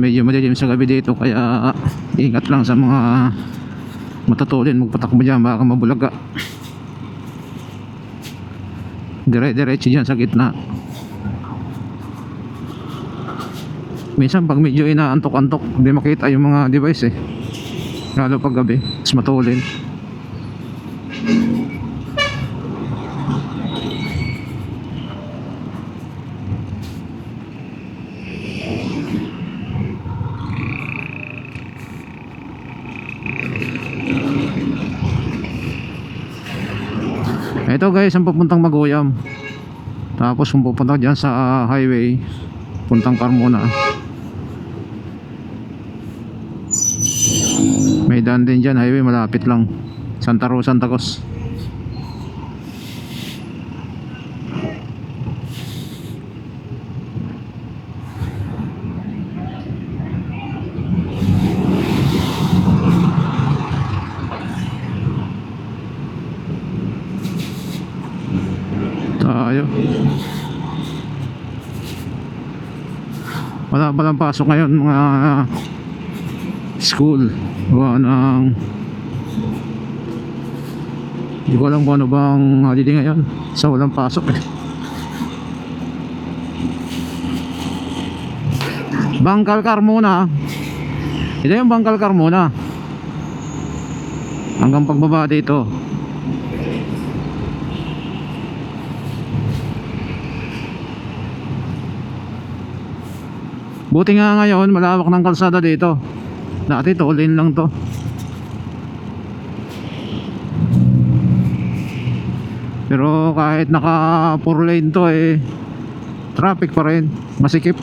medyo madilim sa gabi dito, kaya ingat lang sa mga matutulin magpatakbo dyan, baka mabulaga. Dire-diretso dyan sa gitna. Minsan pag medyo inaantok-antok, hindi makita yung mga device eh, lalo pag gabi, mas matulin. Ito guys, ang papuntang Maguyam. Tapos kung pupunta dyan sa highway, puntang Carmona, may daan din dyan, highway malapit lang, Santa Rosa, Tacos. Tayo, wala palang pasok ngayon mga school, gawa ng hindi ko alam kung ano bang holiday ngayon, sa walang pasok eh. Bangkal Carmona, ito yung Bangkal Carmona hanggang pagbaba dito. Buti nga ngayon malawak ng kalsada dito, dati 2 lane lang to. Pero kahit naka 4 lane to eh, traffic pa rin, masikip.